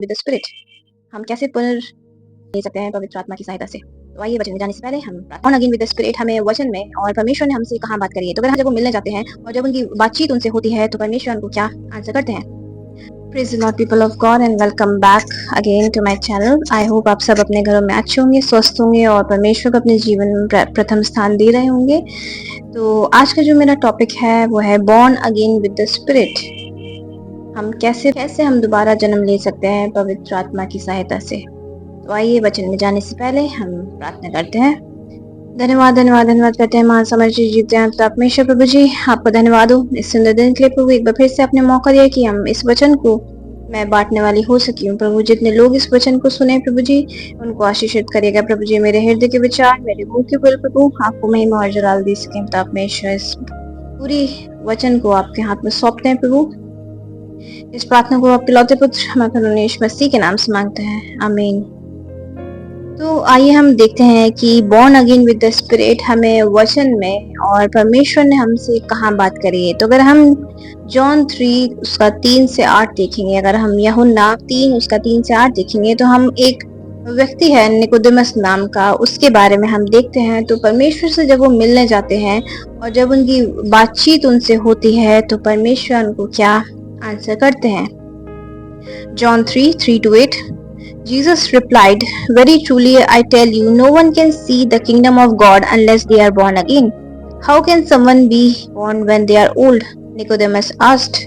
With the spirit हम कैसे ले सकते हैं पवित्र आत्मा की सहायता से। तो आइए वचन में जाने से पहले हम on again with the spirit हमें वचन में और परमेश्वर ने हमसे कहाँ बात करी है। तो अगर हम जब वो मिलने जाते हैं और जब उनकी बातचीत उनसे होती है तो परमेश्वर उनको क्या आंसर करते हैं। Praise the lord people of God and welcome back again to my channel. I hope आप सब अपने घरों में अच्छे होंगे, स्वस्थ होंगे और परमेश्वर को अपने जीवन में प्रथम स्थान दे रहे होंगे। तो आज का जो मेरा टॉपिक है वो है born again with the spirit. हम कैसे हम दोबारा जन्म ले सकते हैं पवित्र आत्मा की सहायता से। तो आइए वचन में जाने से पहले हम प्रार्थना करते हैं। धन्यवाद धन्यवाद धन्यवाद करते हैं महान समर्थी जीते हैं परमेश्वर प्रभु जी, आपको धन्यवाद हो इस सुंदर दिन के लिए प्रभु। एक बार फिर से आपने मौका दिया कि हम इस वचन को मैं बांटने वाली हो सकी हूँ प्रभु। जितने लोग इस वचन को सुने प्रभु जी उनको आशीषित करिएगा प्रभु जी। मेरे हृदय के विचार, मेरे मुंह के बोल प्रभु आपको महिमा और जलाल दे सके। परमेश्वर इस पूरी वचन को आपके हाथ में सौंपते हैं प्रभु। इस प्रार्थना को आपके लौते पुत्र हमारे प्रभु यीशु मसीह के नाम से मांगते हैं, आमीन। तो आइए हम देखते हैं कि born again with the spirit हमें वचन में और परमेश्वर ने हमसे कहाँ बात करी है। तो अगर हम जॉन 3 उसका 3 से 8 देखेंगे, अगर हम यूहन्ना 3 उसका 3 से 8 देखेंगे तो हम एक व्यक्ति है निकोदेमस नाम का, उसके बारे में हम देखते हैं। तो परमेश्वर से जब वो मिलने जाते हैं और जब उनकी बातचीत उनसे होती है तो परमेश्वर उनको क्या आंसर करते हैं। John 3:3-8 Jesus replied, "Very truly I tell you, no one can see the kingdom of God unless they are born again. How can someone be born when they are old?" Nicodemus asked.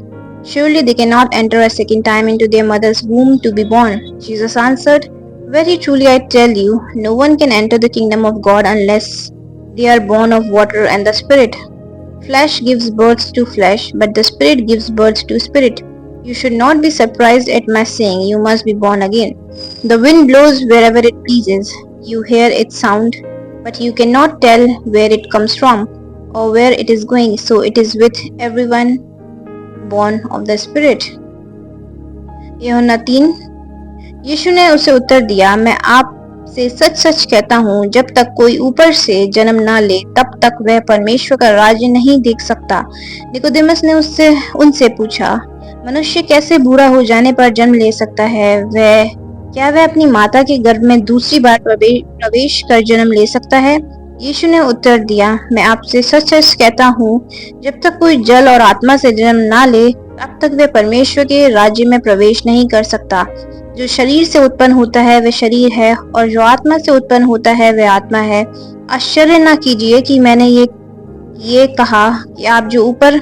"Surely they cannot enter a second time into their mother's womb to be born." Jesus answered, "Very truly I tell you, no one can enter the kingdom of God unless they are born of water and the Spirit. Flesh gives birth to flesh, but the Spirit gives birth to spirit. You should not be surprised at my saying, you must be born again. The wind blows wherever it pleases. You hear its sound, but you cannot tell where it comes from or where it is going. So it is with everyone born of the Spirit." यूहन्ना 3। यीशु ने उसे उत्तर दिया, "मैं आपसे सच सच कहता हूँ, जब तक कोई ऊपर से जन्म ना ले तब तक वह परमेश्वर का राज्य नहीं देख सकता।" निकोदेमस ने उनसे पूछा, "मनुष्य कैसे बूढ़ा हो जाने पर जन्म ले सकता है? क्या वह अपनी माता के गर्भ में दूसरी बार प्रवेश कर जन्म ले सकता है?" यीशु ने उत्तर दिया, "मैं आपसे सच सच कहता हूँ, जब तक कोई जल और आत्मा से जन्म ना ले तब तक वह परमेश्वर के राज्य में प्रवेश नहीं कर सकता। जो शरीर से उत्पन्न होता है वह शरीर है और जो आत्मा से उत्पन्न होता है वह आत्मा है। आश्चर्य न कीजिए कि मैंने ये कहा कि आप जो ऊपर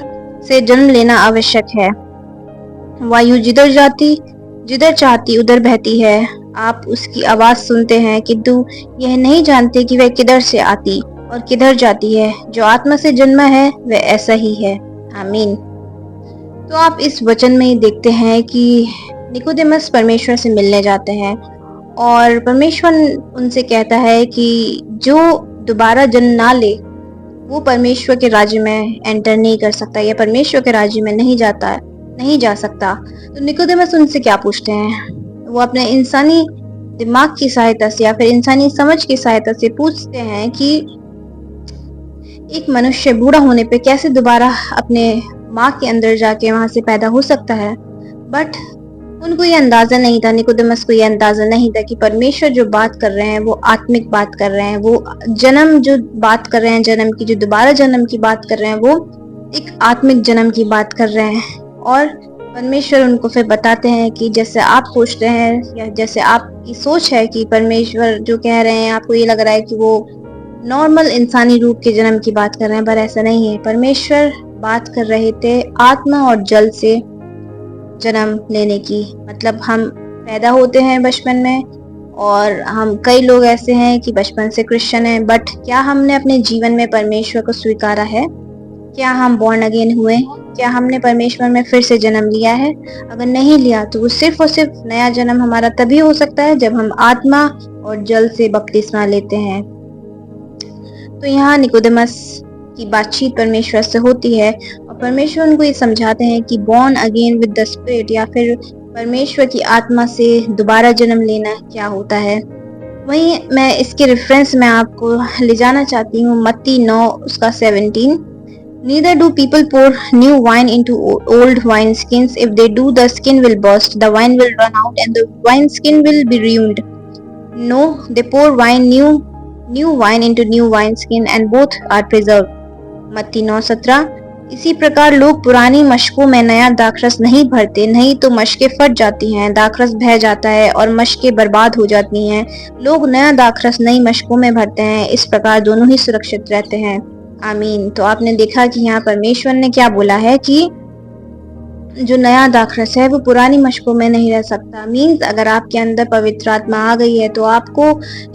से जन्म लेना आवश्यक है। वायु जिधर चाहती उधर बहती है, आप उसकी आवाज सुनते हैं किंतु यह नहीं जानते कि वह किधर से आती और किधर जाती है। जो आत्मा से जन्मा है वह ऐसा ही है, आमीन। तो आप इस वचन में देखते हैं कि निकोदेमस परमेश्वर से मिलने जाते हैं और परमेश्वर उनसे कहता है कि जो दोबारा जन्म ना ले वो परमेश्वर के राज्य में एंटर नहीं कर सकता या परमेश्वर के राज्य में नहीं जा सकता। तो निकोदेमस उनसे क्या पूछते हैं, वो अपने इंसानी दिमाग की सहायता से या फिर इंसानी समझ की सहायता से पूछते हैं कि एक मनुष्य बूढ़ा होने पे कैसे दोबारा अपने माँ के अंदर जाके वहां से पैदा हो सकता है। बट उनको ये अंदाजा नहीं था, निकोदेमस को ये अंदाजा नहीं था कि परमेश्वर जो बात कर रहे हैं वो आत्मिक बात कर रहे हैं। वो जन्म जो बात कर रहे हैं, जन्म की जो दोबारा जन्म की बात कर रहे हैं, वो एक आत्मिक जन्म की बात कर रहे हैं। और परमेश्वर उनको फिर बताते हैं कि जैसे आप सोच रहे हैं या जैसे आपकी सोच है कि परमेश्वर जो कह रहे हैं आपको ये लग रहा है कि वो नॉर्मल इंसानी रूप के जन्म की बात कर रहे हैं, पर ऐसा नहीं है। परमेश्वर बात कर रहे थे आत्मा और जल से जन्म लेने की। मतलब हम पैदा होते हैं बचपन में और हम कई लोग ऐसे हैं कि बचपन से क्रिश्चियन हैं, बट क्या हमने अपने जीवन में परमेश्वर को स्वीकारा है? क्या हम बॉर्न अगेन हुए? क्या हमने परमेश्वर में फिर से जन्म लिया है? अगर नहीं लिया तो वो सिर्फ और सिर्फ नया जन्म हमारा तभी हो सकता है जब हम आत्मा और जल से बपतिस्मा लेते हैं। तो यहाँ निकोदेमस की बातचीत परमेश्वर से होती है और परमेश्वर उनको ये समझाते हैं कि born again with the spirit या फिर परमेश्वर की आत्मा से दोबारा जन्म लेना क्या होता है। वहीं मैं इसके रेफरेंस में आपको ले जाना चाहती हूँ मत्ती 9 उसका 17। Neither do people pour new wine into old wineskins. If they do, the skin will burst, the wine will run out, and the wineskin will be ruined. No, they pour new wine into new wineskin, and both are preserved. मत्ती 9:17। इसी प्रकार लोग पुरानी मशकों में नया दाखरस नहीं भरते, नहीं तो मशकें फट जाती हैं, दाखरस बह जाता है और मशकें बर्बाद हो जाती हैं। लोग नया दाखरस नई मशकों में भरते हैं, इस प्रकार दोनों ही सुरक्षित रहते हैं। आमीन। तो आपने देखा कि यहाँ परमेश्वर ने क्या बोला है कि जो नया दाखरस है वो पुरानी मशकों में नहीं रह सकता। मीन्स अगर आपके अंदर पवित्र आत्मा आ गई है तो आपको,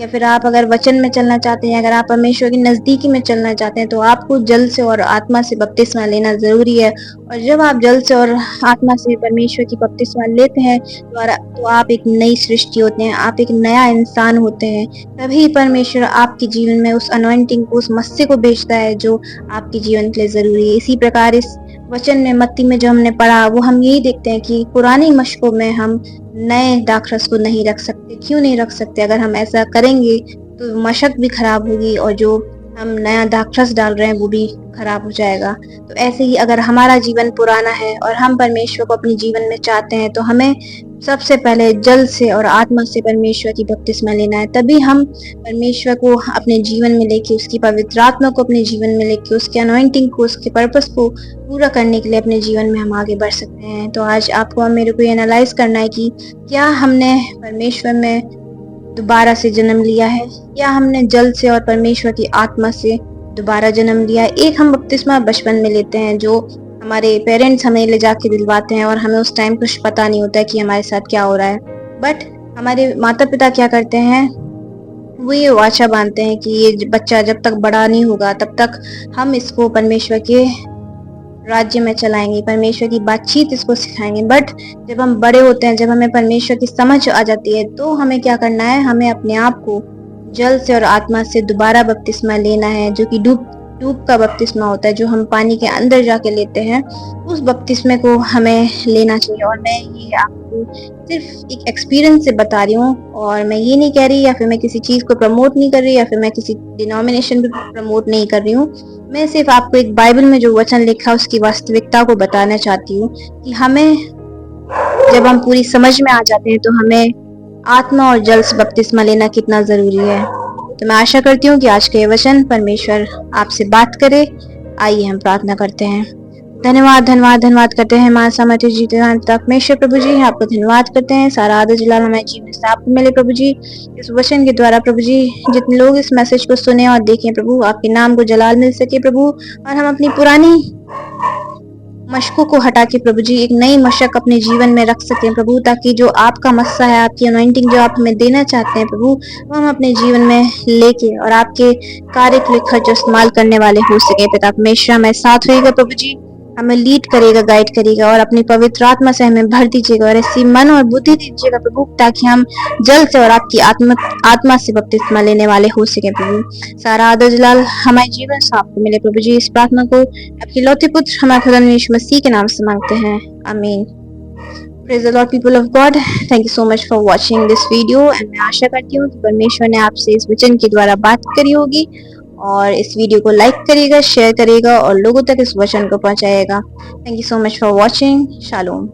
या फिर आप अगर वचन में चलना चाहते हैं, अगर आप परमेश्वर की नज़दीकी में चलना चाहते हैं, तो आपको जल से और आत्मा से बपतिस्मा लेना ज़रूरी है। और जब आप जल से और आत्मा से परमेश्वर की बपतिस्मा लेते हैं तो आप एक नई सृष्टि होते हैं, आप एक नया इंसान होते हैं। तभी परमेश्वर आपके जीवन में उस अनॉइंटिंग को, उस मस्से को भेजता है जो आपके जीवन के लिए ज़रूरी है। इसी प्रकार इस वचन में, मत्ती में जो हमने पढ़ा, वो हम यही देखते हैं कि पुरानी मशकों में हम नए दाखरस को नहीं रख सकते। क्यों नहीं रख सकते? अगर हम ऐसा करेंगे तो मशक भी खराब होगी और जो हम नया दाखरस डाल रहे हैं वो भी खराब हो जाएगा। तो ऐसे ही अगर हमारा जीवन पुराना है और हम परमेश्वर को अपने जीवन में चाहते हैं, तो हमें सबसे पहले जल से और आत्मा से परमेश्वर की बपतिस्मा लेना है। तभी हम परमेश्वर को अपने जीवन में लेके, उसकी पवित्र आत्मा को अपने जीवन में लेके, उसके अनॉइंटिंग को, उसके पर्पस को पूरा करने के लिए अपने जीवन में हम आगे बढ़ सकते हैं। तो आज आपको और मेरे को ये एनालाइज करना है कि क्या हमने परमेश्वर में दोबारा से जन्म लिया है, या हमने जल से और परमेश्वर की आत्मा से दोबारा जन्म लिया है। एक हम बपतिस्मा बचपन में लेते हैं, जो हमारे पेरेंट्स हमें ले जाके दिलवाते हैं और हमें उस टाइम कुछ पता नहीं होता है कि हमारे साथ क्या हो रहा है। बट हमारे माता पिता क्या करते हैं, वो ये वाचा बांधते हैं कि ये बच्चा जब तक बड़ा नहीं होगा तब तक हम इसको परमेश्वर के राज्य में चलाएंगे, परमेश्वर की बातचीत इसको सिखाएंगे। बट जब हम बड़े होते हैं, जब हमें परमेश्वर की समझ आ जाती है, तो हमें क्या करना है, हमें अपने आप को जल से और आत्मा से दोबारा बपतिस्मा लेना है, जो कि डूब डूब का बपतिस्मा होता है, जो हम पानी के अंदर जाके लेते हैं। उस बपतिस्मे को हमें लेना चाहिए। और मैं ये आपको सिर्फ एक एक्सपीरियंस से बता रही हूँ, और मैं ये नहीं कह रही, या फिर मैं किसी चीज़ को प्रमोट नहीं कर रही, या फिर मैं किसी डिनोमिनेशन को प्रमोट नहीं कर रही हूँ। मैं सिर्फ आपको एक बाइबल में जो वचन लिखा उसकी वास्तविकता को बताना चाहती हूँ कि हमें जब हम पूरी समझ में आ जाते हैं तो हमें आत्मा और जल से बपतिस्मा लेना कितना ज़रूरी है। तो मैं आशा करती हूँ कि आज का ये वचन परमेश्वर आपसे बात करे। आइए हम प्रार्थना करते हैं। धन्यवाद धन्यवाद धन्यवाद करते हैं हमारे सामर्थ्य जीते परमेश्वर प्रभु जी, आपको धन्यवाद करते हैं। सारा आदर जलाल हमारे जीवन से आपको मिले प्रभु जी। इस वचन के द्वारा प्रभु जी, जितने लोग इस मैसेज को सुने और देखें प्रभु, आपके नाम को जलाल मिल सके प्रभु, और हम अपनी पुरानी मशकों को हटा के प्रभु जी एक नई मशक अपने जीवन में रख सकें प्रभु, ताकि जो आपका मस्सा है, आपकी अनॉइंटिंग जो आप हमें देना चाहते हैं प्रभु, वो हम अपने जीवन में लेके और आपके कार्य के लिए खर्च इस्तेमाल करने वाले हो सके। पिता परमेश्वर हमें साथ रहेगा प्रभु जी, हमें लीड करेगा, गाइड करेगा, और अपनी पवित्र आत्मा से हमें भर दीजिएगा और ऐसी मन और बुद्धि दीजिएगा प्रभु, ताकि हम जल से और आपकी आत्मा से बपतिस्मा लेने वाले हो सके प्रभु। सारा आदर जलाल हमारे जीवन से आपको मिले प्रभु जी। इस प्रार्थना को आपके लौते पुत्र हमारे खुदा यीशु मसीह के नाम से मांगते हैं, आमीन। Praise the Lord, people of God. Thank you so much for watching this video, and मैं आशा करती हूँ कि परमेश्वर ने आपसे इस वचन के द्वारा बात करी होगी, और इस वीडियो को लाइक करिएगा, शेयर करिएगा और लोगों तक इस वचन को पहुंचाइएगा। Thank you so much for watching. Shalom.